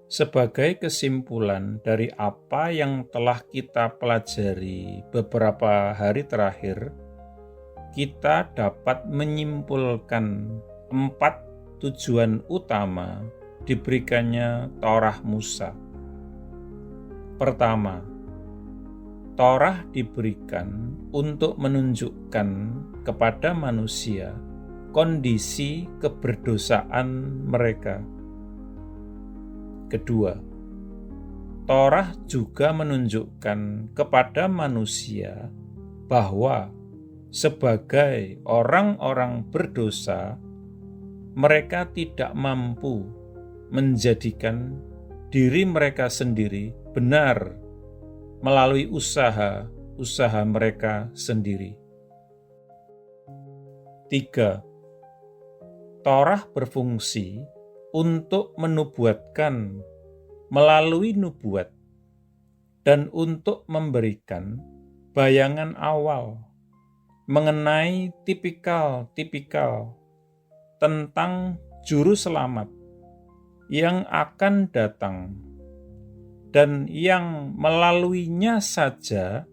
Sebagai kesimpulan dari apa yang telah kita pelajari beberapa hari terakhir, kita dapat menyimpulkan 4 tujuan utama diberikannya Torah Musa. Pertama, Torah diberikan untuk menunjukkan kepada manusia kondisi keberdosaan mereka. Kedua, Torah juga menunjukkan kepada manusia bahwa sebagai orang-orang berdosa, mereka tidak mampu menjadikan diri mereka sendiri benar melalui usaha mereka sendiri. 3. Torah berfungsi untuk menubuatkan melalui nubuat dan untuk memberikan bayangan awal mengenai tipikal-tipikal tentang juru selamat yang akan datang dan yang melaluinya saja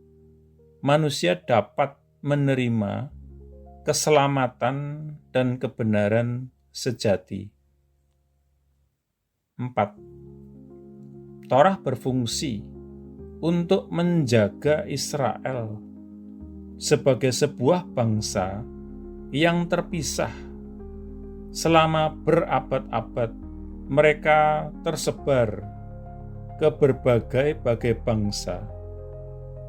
manusia dapat menerima keselamatan dan kebenaran sejati. 4. Torah berfungsi untuk menjaga Israel sebagai sebuah bangsa yang terpisah. Selama berabad-abad mereka tersebar ke berbagai bangsa,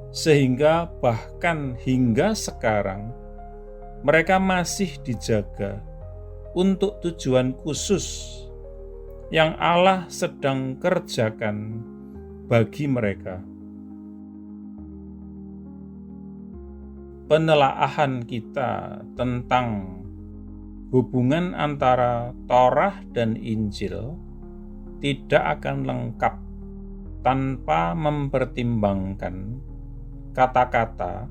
sehingga bahkan hingga sekarang mereka masih dijaga untuk tujuan khusus yang Allah sedang kerjakan bagi mereka. Penelaahan kita tentang hubungan antara Torah dan Injil tidak akan lengkap tanpa mempertimbangkan kata-kata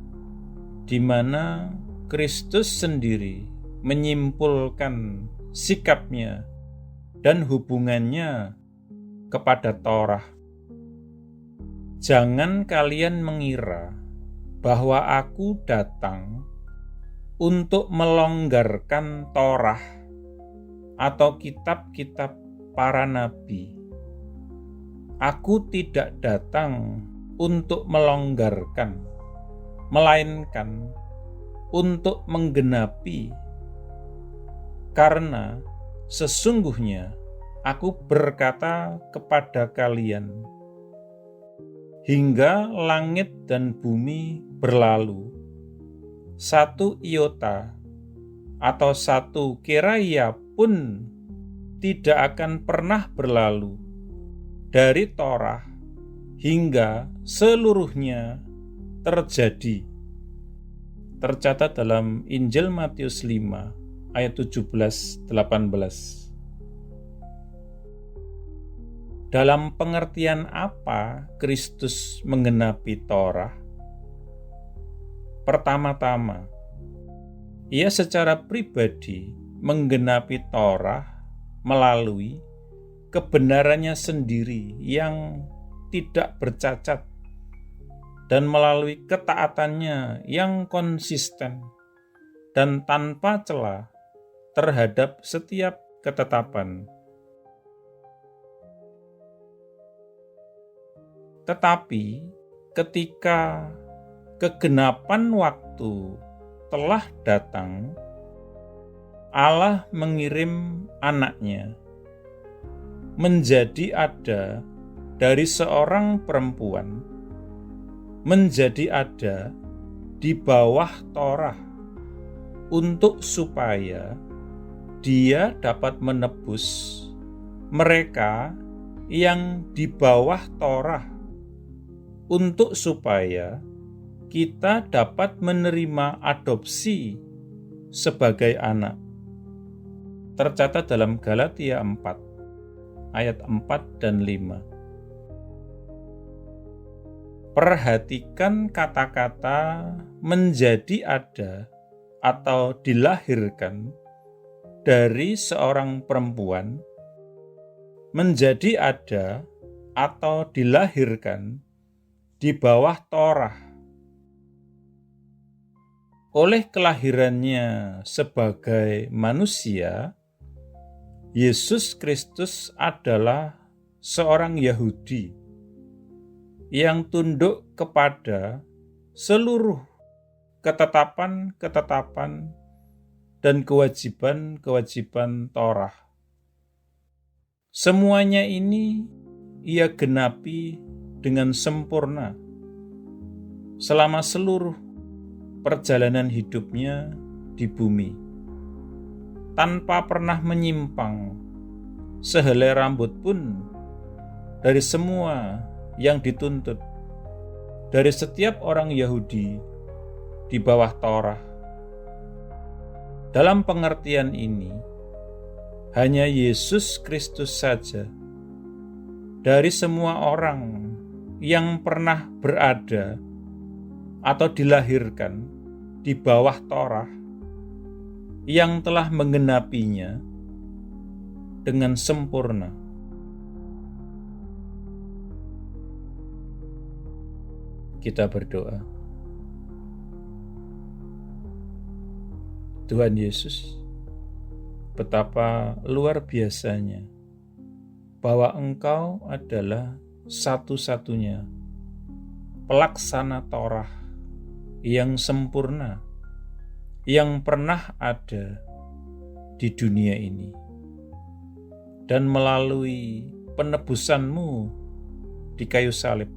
di mana Kristus sendiri menyimpulkan sikapnya dan hubungannya kepada Torah. Jangan kalian mengira bahwa aku datang untuk melonggarkan Torah atau kitab-kitab para nabi. Aku tidak datang untuk melonggarkan, melainkan untuk menggenapi. Karena sesungguhnya aku berkata kepada kalian, hingga langit dan bumi berlalu, 1 iota atau 1 keraya pun tidak akan pernah berlalu dari Torah hingga seluruhnya terjadi. Tercatat dalam Injil Matius 5 ayat 17-18. Dalam pengertian apa Kristus menggenapi Torah? Pertama-tama, ia secara pribadi menggenapi Torah melalui kebenarannya sendiri yang tidak bercacat dan melalui ketaatannya yang konsisten dan tanpa celah terhadap setiap ketetapan. Tetapi ketika kegenapan waktu telah datang, Allah mengirim anaknya menjadi ada dari seorang perempuan, menjadi ada di bawah Torah, untuk supaya Dia dapat menebus mereka yang di bawah Torah, untuk supaya kita dapat menerima adopsi sebagai anak. Tercatat dalam Galatia 4 ayat 4 dan 5. Perhatikan kata-kata menjadi ada atau dilahirkan dari seorang perempuan menjadi ada atau dilahirkan di bawah Torah. Oleh kelahirannya sebagai manusia, Yesus Kristus adalah seorang Yahudi yang tunduk kepada seluruh ketetapan-ketetapan dan kewajiban-kewajiban Torah. Semuanya ini ia genapi dengan sempurna selama seluruh perjalanan hidupnya di bumi, tanpa pernah menyimpang sehelai rambut pun dari semua yang dituntut dari setiap orang Yahudi di bawah Torah. Dalam pengertian ini, hanya Yesus Kristus saja dari semua orang yang pernah berada atau dilahirkan di bawah Torah yang telah menggenapinya dengan sempurna. Kita berdoa. Tuhan Yesus, betapa luar biasanya bahwa Engkau adalah satu-satunya pelaksana Torah yang sempurna yang pernah ada di dunia ini. Dan melalui penebusan-Mu di kayu salib,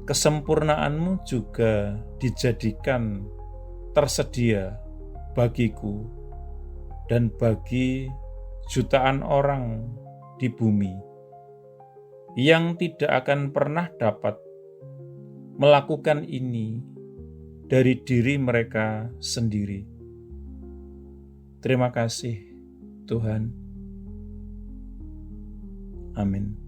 kesempurnaanmu juga dijadikan tersedia bagiku dan bagi jutaan orang di bumi yang tidak akan pernah dapat melakukan ini dari diri mereka sendiri. Terima kasih Tuhan. Amin.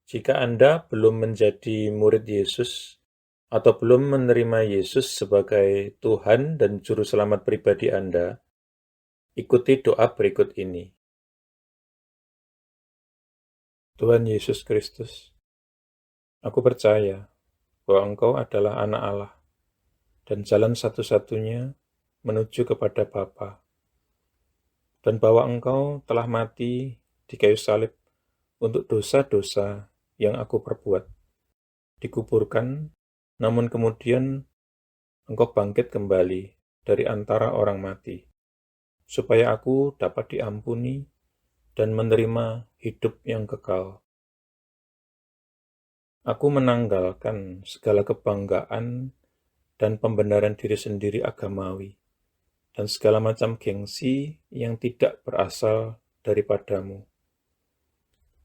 Jika Anda belum menjadi murid Yesus atau belum menerima Yesus sebagai Tuhan dan Juru Selamat pribadi Anda, ikuti doa berikut ini. Tuhan Yesus Kristus, aku percaya bahwa Engkau adalah Anak Allah dan jalan satu-satunya menuju kepada Bapa, dan bahwa Engkau telah mati di kayu salib untuk dosa-dosa yang aku perbuat, dikuburkan, namun kemudian Engkau bangkit kembali dari antara orang mati, supaya aku dapat diampuni dan menerima hidup yang kekal. Aku menanggalkan segala kebanggaan dan pembenaran diri sendiri agamawi, dan segala macam gengsi yang tidak berasal daripadamu.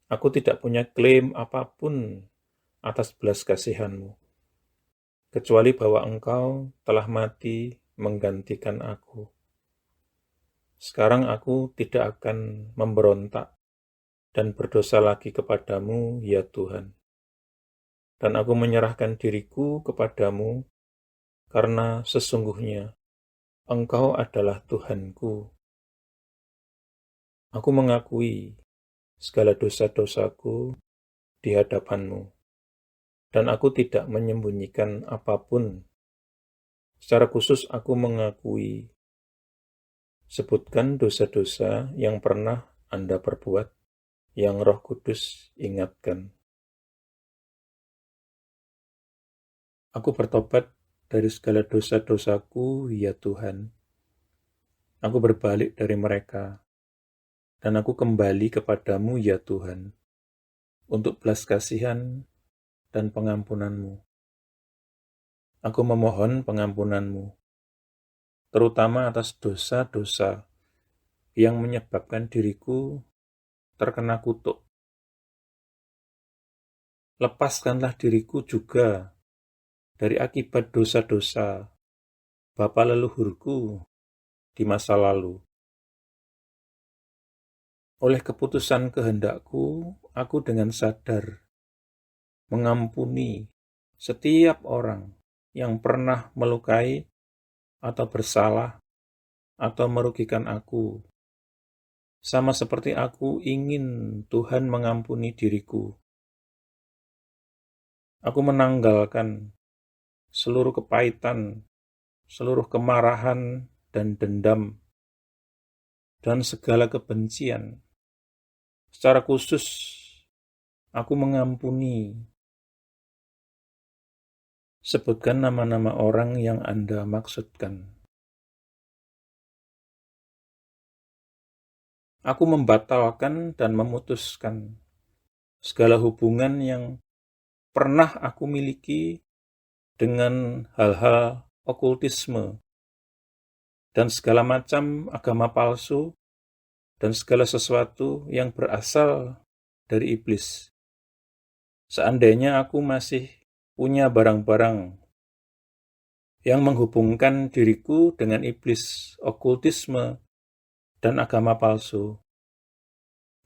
Aku tidak punya klaim apapun atas belas kasihan-Mu, kecuali bahwa Engkau telah mati menggantikan aku. Sekarang aku tidak akan memberontak dan berdosa lagi kepadamu, ya Tuhan. Dan aku menyerahkan diriku kepadamu, karena sesungguhnya Engkau adalah Tuhanku. Aku mengakui segala dosa-dosaku di hadapan-Mu, dan aku tidak menyembunyikan apapun. Secara khusus aku mengakui, sebutkan dosa-dosa yang pernah Anda perbuat, yang Roh Kudus ingatkan. Aku bertobat dari segala dosa-dosaku, ya Tuhan. Aku berbalik dari mereka, dan aku kembali kepadamu, ya Tuhan, untuk belas kasihan dan pengampunan-Mu. Aku memohon pengampunan-Mu, terutama atas dosa-dosa yang menyebabkan diriku terkena kutuk. Lepaskanlah diriku juga dari akibat dosa-dosa bapa leluhurku di masa lalu. Oleh keputusan kehendakku, aku dengan sadar mengampuni setiap orang yang pernah melukai atau bersalah atau merugikan aku, sama seperti aku ingin Tuhan mengampuni diriku. Aku menanggalkan seluruh kepahitan, seluruh kemarahan dan dendam, dan segala kebencian. Secara khusus, aku mengampuni. Sebutkan nama-nama orang yang Anda maksudkan. Aku membatalkan dan memutuskan segala hubungan yang pernah aku miliki dengan hal-hal okultisme dan segala macam agama palsu dan segala sesuatu yang berasal dari iblis. Seandainya aku masih punya barang-barang yang menghubungkan diriku dengan iblis, okultisme, dan agama palsu,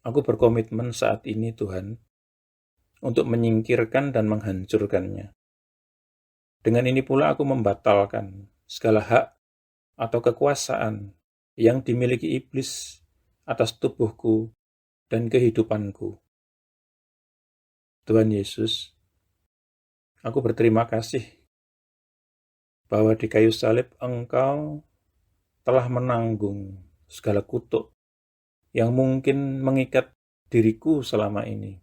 aku berkomitmen saat ini, Tuhan, untuk menyingkirkan dan menghancurkannya. Dengan ini pula aku membatalkan segala hak atau kekuasaan yang dimiliki iblis atas tubuhku dan kehidupanku. Tuhan Yesus, aku berterima kasih bahwa di kayu salib Engkau telah menanggung segala kutuk yang mungkin mengikat diriku selama ini.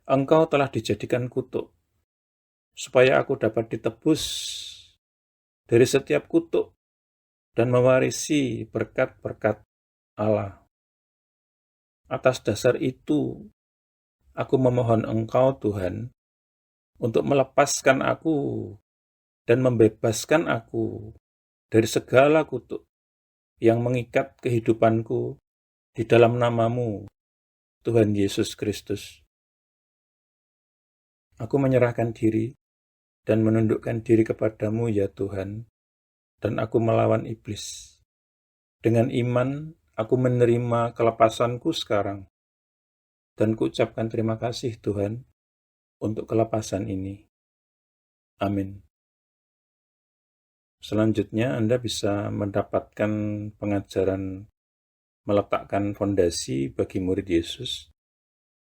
Engkau telah dijadikan kutuk supaya aku dapat ditebus dari setiap kutuk dan mewarisi berkat-berkat Allah. Atas dasar itu, aku memohon Engkau, Tuhan, untuk melepaskan aku dan membebaskan aku dari segala kutuk yang mengikat kehidupanku di dalam nama-Mu, Tuhan Yesus Kristus. Aku menyerahkan diri dan menundukkan diri kepadamu, ya Tuhan, dan aku melawan iblis. Dengan iman, aku menerima kelepasanku sekarang, dan kuucapkan terima kasih, Tuhan, untuk kelepasan ini. Amin. Selanjutnya, Anda bisa mendapatkan pengajaran meletakkan fondasi bagi murid Yesus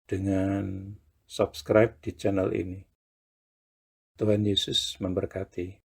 dengan subscribe di channel ini. Tuhan Yesus memberkati.